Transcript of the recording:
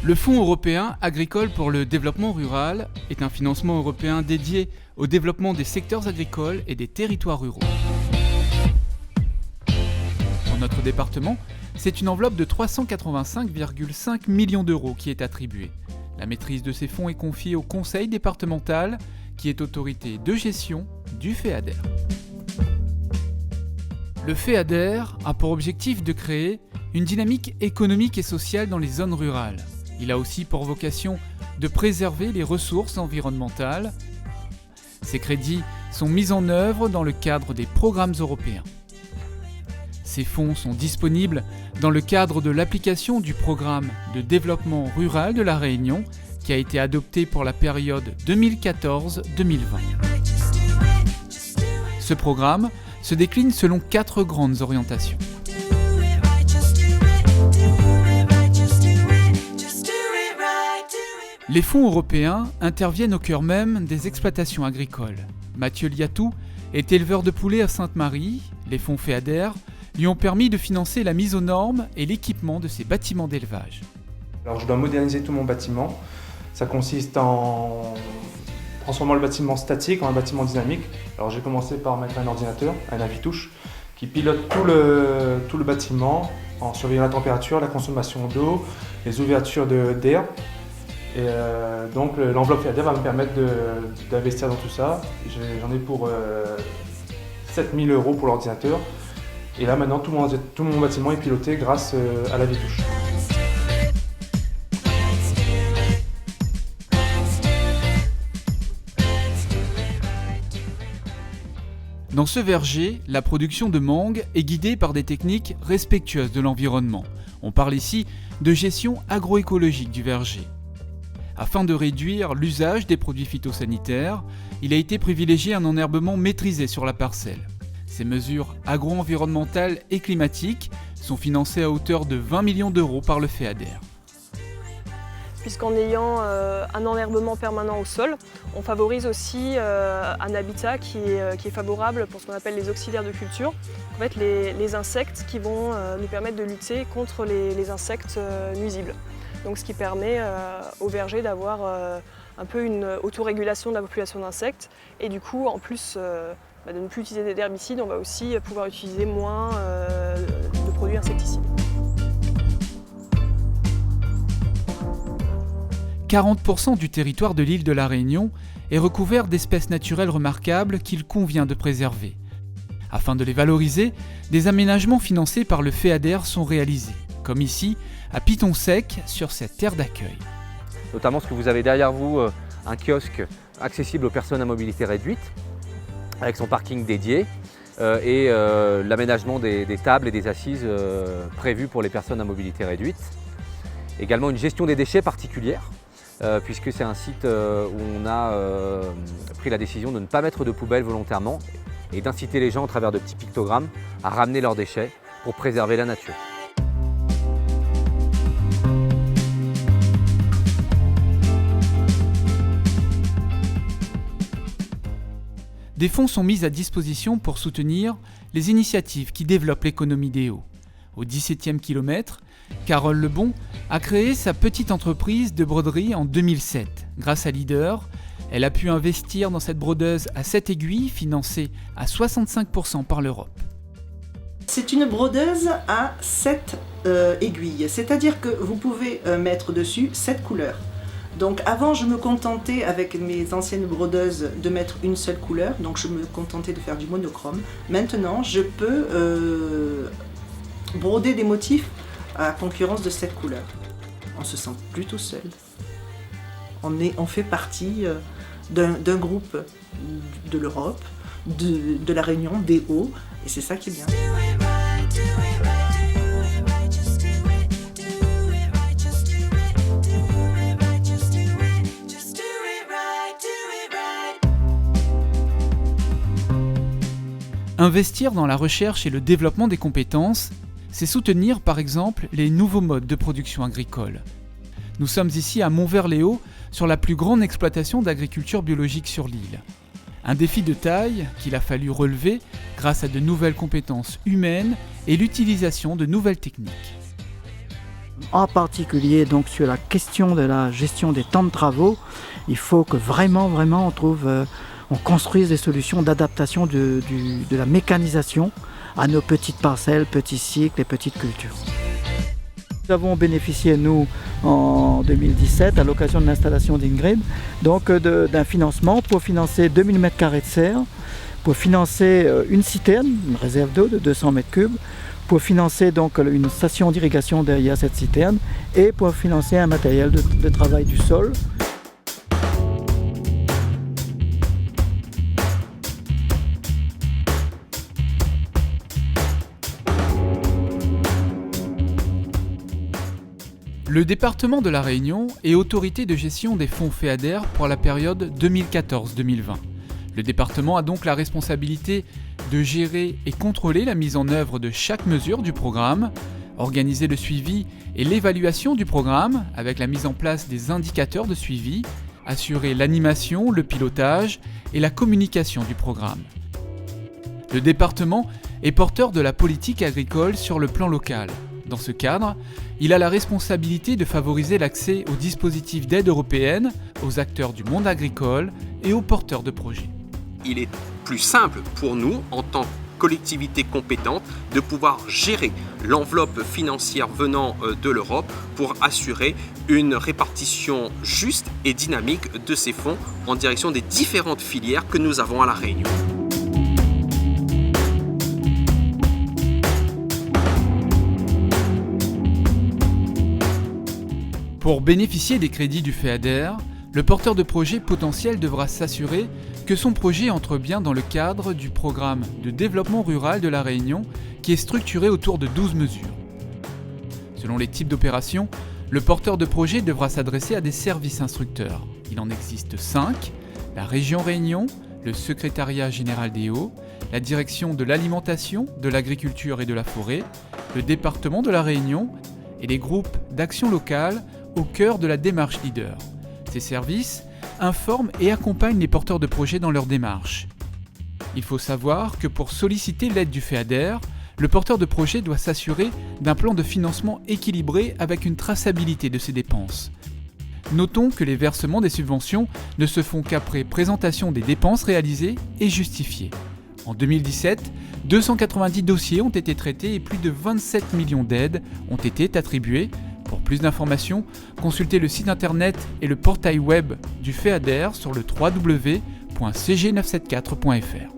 Le Fonds européen agricole pour le développement rural est un financement européen dédié au développement des secteurs agricoles et des territoires ruraux. Dans notre département, c'est une enveloppe de 385,5 millions d'euros qui est attribuée. La maîtrise de ces fonds est confiée au conseil départemental, qui est autorité de gestion du FEADER. Le FEADER a pour objectif de créer une dynamique économique et sociale dans les zones rurales. Il a aussi pour vocation de préserver les ressources environnementales. Ces crédits sont mis en œuvre dans le cadre des programmes européens. Ces fonds sont disponibles dans le cadre de l'application du programme de développement rural de La Réunion qui a été adopté pour la période 2014-2020. Ce programme se décline selon 4 grandes orientations. Les fonds européens interviennent au cœur même des exploitations agricoles. Mathieu Liatou est éleveur de poulets à Sainte-Marie. Les fonds FEADER lui ont permis de financer la mise aux normes et l'équipement de ses bâtiments d'élevage. Alors je dois moderniser tout mon bâtiment. Ça consiste en transformant le bâtiment statique en un bâtiment dynamique. Alors j'ai commencé par mettre un ordinateur, un Navitouche, qui pilote tout le bâtiment en surveillant la température, la consommation d'eau, les ouvertures d'air. Et donc l'enveloppe FEADER va me permettre d'investir dans tout ça. J'en ai pour 7 000 € pour l'ordinateur. Et là maintenant tout mon bâtiment est piloté grâce à la Navitouche. Dans ce verger, la production de mangue est guidée par des techniques respectueuses de l'environnement. On parle ici de gestion agroécologique du verger. Afin de réduire l'usage des produits phytosanitaires, il a été privilégié un enherbement maîtrisé sur la parcelle. Ces mesures agro-environnementales et climatiques sont financées à hauteur de 20 millions d'euros par le FEADER. Puisqu'en ayant un enherbement permanent au sol, on favorise aussi un habitat qui est favorable pour ce qu'on appelle les auxiliaires de culture. En fait, les insectes qui vont nous permettre de lutter contre les insectes nuisibles. Donc, ce qui permet au verger d'avoir un peu une autorégulation de la population d'insectes. Et du coup, en plus de ne plus utiliser d'herbicides, on va aussi pouvoir utiliser moins de produits insecticides. 40% du territoire de l'île de La Réunion est recouvert d'espèces naturelles remarquables qu'il convient de préserver. Afin de les valoriser, des aménagements financés par le FEADER sont réalisés, comme ici, à Piton-Sec, sur cette terre d'accueil. Notamment ce que vous avez derrière vous, un kiosque accessible aux personnes à mobilité réduite, avec son parking dédié, et l'aménagement des tables et des assises prévues pour les personnes à mobilité réduite. Également une gestion des déchets particulière, puisque c'est un site où on a pris la décision de ne pas mettre de poubelles volontairement et d'inciter les gens, au travers de petits pictogrammes, à ramener leurs déchets pour préserver la nature. Des fonds sont mis à disposition pour soutenir les initiatives qui développent l'économie des hauts. Au 17e kilomètre, Carole Lebon a créé sa petite entreprise de broderie en 2007. Grâce à Leader, elle a pu investir dans cette brodeuse à 7 aiguilles, financée à 65% par l'Europe. C'est une brodeuse à 7 aiguilles, c'est-à-dire que vous pouvez mettre dessus 7 couleurs. Donc avant, je me contentais avec mes anciennes brodeuses de mettre une seule couleur, donc je me contentais de faire du monochrome. Maintenant, je peux broder des motifs à concurrence de 7 couleurs. On se sent plus tout seul. On fait partie d'un groupe de l'Europe, de la Réunion, des Hauts, et c'est ça qui est bien. Investir dans la recherche et le développement des compétences, c'est soutenir par exemple les nouveaux modes de production agricole. Nous sommes ici à Montvert-les-Hauts, sur la plus grande exploitation d'agriculture biologique sur l'île. Un défi de taille qu'il a fallu relever grâce à de nouvelles compétences humaines et l'utilisation de nouvelles techniques. en particulier donc sur la question de la gestion des temps de travaux. Il faut que vraiment on construise des solutions d'adaptation de la mécanisation à nos petites parcelles, petits cycles et petites cultures. Nous avons bénéficié, nous, en 2017, à l'occasion de l'installation d'Ingrid, donc d'un financement pour financer 2000 m² de serre, pour financer une citerne, une réserve d'eau de 200 m3, pour financer donc une station d'irrigation derrière cette citerne et pour financer un matériel de travail du sol. Le département de La Réunion est autorité de gestion des fonds FEADER pour la période 2014-2020. Le département a donc la responsabilité de gérer et contrôler la mise en œuvre de chaque mesure du programme, organiser le suivi et l'évaluation du programme avec la mise en place des indicateurs de suivi, assurer l'animation, le pilotage et la communication du programme. Le département est porteur de la politique agricole sur le plan local. Dans ce cadre, il a la responsabilité de favoriser l'accès aux dispositifs d'aide européenne, aux acteurs du monde agricole et aux porteurs de projets. Il est plus simple pour nous, en tant que collectivité compétente, de pouvoir gérer l'enveloppe financière venant de l'Europe pour assurer une répartition juste et dynamique de ces fonds en direction des différentes filières que nous avons à La Réunion. Pour bénéficier des crédits du FEADER, le porteur de projet potentiel devra s'assurer que son projet entre bien dans le cadre du programme de développement rural de La Réunion qui est structuré autour de 12 mesures. Selon les types d'opérations, le porteur de projet devra s'adresser à des services instructeurs. Il en existe 5, la région Réunion, le secrétariat général des Hauts, la direction de l'alimentation, de l'agriculture et de la forêt, le département de La Réunion et les groupes d'action locale au cœur de la démarche leader. Ces services informent et accompagnent les porteurs de projets dans leur démarche. Il faut savoir que pour solliciter l'aide du FEADER, le porteur de projet doit s'assurer d'un plan de financement équilibré avec une traçabilité de ses dépenses. Notons que les versements des subventions ne se font qu'après présentation des dépenses réalisées et justifiées. En 2017, 290 dossiers ont été traités et plus de 27 millions d'aides ont été attribuées. Pour plus d'informations, consultez le site internet et le portail web du FEADER sur le www.cg974.fr.